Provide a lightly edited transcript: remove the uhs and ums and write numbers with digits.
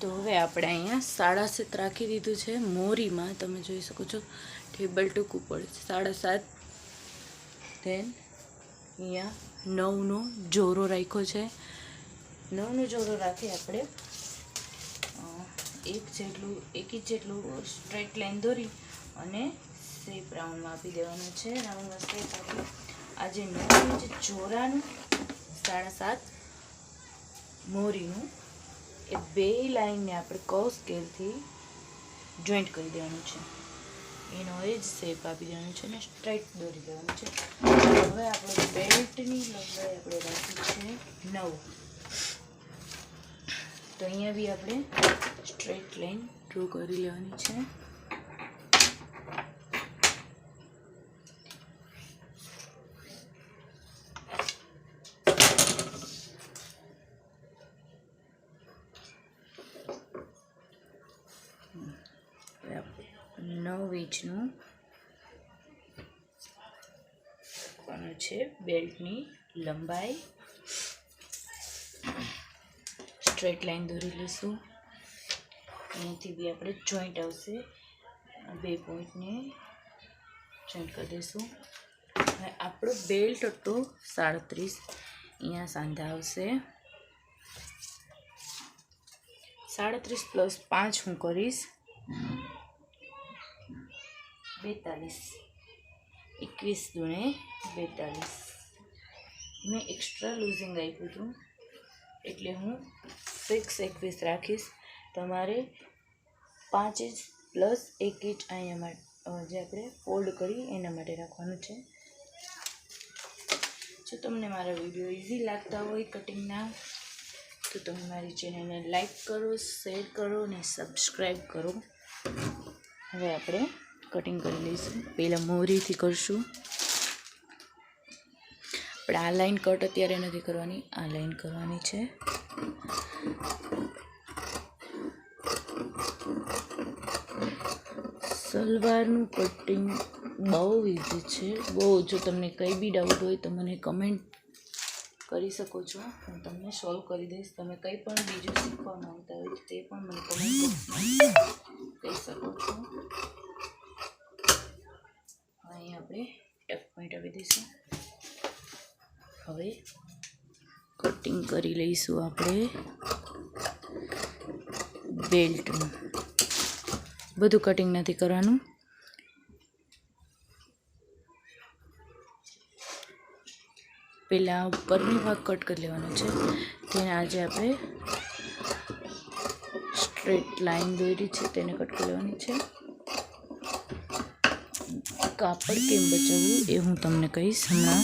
તો હવે આપણે અહીંયા 7.5 રાખી દીધું છે મોરીમાં, તમે જોઈ શકો છો ટેબલ ટૂંકું પડે છે 7.5. ધેન અહીંયા 9નો જોરો રાખ્યો છે. 9નો જોરો રાખી આપણે એક ઇંચ જેટલું સ્ટ્રેટ લાઈન દોરી અને શેપ રાઉન્ડમાં આપી દેવાનો છે. રાઉન્ડમાં શેપ આપી આજે 9 ઇંચ જોરાનું 7.5 મોરીનું એ બે લાઈનને આપણે કર્વ સ્કેલથી જોઈન્ટ કરી દેવાનું છે. એનો એ જ શેપ આપી દેવાનો છે અને સ્ટ્રેટ દોરી દેવાનું છે. હવે આપણે બેલ્ટની લંબાઈ આપણે રાખી છે 9. તો અહીંયા બી આપણે સ્ટ્રેટ લાઈન ડ્રો કરી લેવાની છે. ઇંચનું કોનું છે બેલ્ટની લંબાઈ. સ્ટ્રેટ લાઈન દોરી લઈશું. અહીંયાથી બી આપણે જોઈન્ટ આવશે, બે પોઈન્ટને જોઈન્ટ કરી દઈશું. હવે આપણો બેલ્ટ હતો 37, અહીંયા સાંધા આવશે 37 પ્લસ 5 હું કરીશ 42. 21 દુણે 42. મેં એક્સ્ટ્રા લૂઝિંગ આપ્યું હતું એટલે હું ફિક્સ 21 રાખીશ. તમારે 5 ઇંચ પ્લસ 1 ઇંચ અહીંયા જે આપણે ફોલ્ડ કરી એના માટે રાખવાનું છે. જો તમને મારા વિડીયો ઇઝી લાગતા હોય કટિંગના તો તમે મારી ચેનલને લાઈક કરો, શેર કરો અને સબસ્ક્રાઈબ કરો. હવે આપણે કટિંગ કરી લઈશું. પહેલાં મોરીથી કરશું. આપણે આ લાઈન કટ અત્યારે નથી કરવાની, આ લાઈન કરવાની છે. સલવારનું કટિંગ બહુ ઇઝી છે, બહુ. જો તમને કંઈ બી ડાઉટ હોય તો મને કમેન્ટ કરી શકો છો, હું તમને સોલ્વ કરી દઈશ. તમે કંઈ પણ બીજું શીખવા માંગતા હોય તે પણ મને કમેન્ટ બોક્સમાં કહી શકો છો. અહીં આપણે ટક પોઈન્ટ આપી દઈશું. હવે કટિંગ કરી લઈશું આપણે બેલ્ટનું. બધું કટિંગ નથી કરવાનું. પહેલાં ઉપરની ભાગ કટ કરી લેવાનો છે. તેને આજે આપણે સ્ટ્રેટ લાઈન દોરી છે તેને કટ કરી લેવાની છે. કાપડ કેમ બચાવવું એ હું તમને કહીશ હમણાં.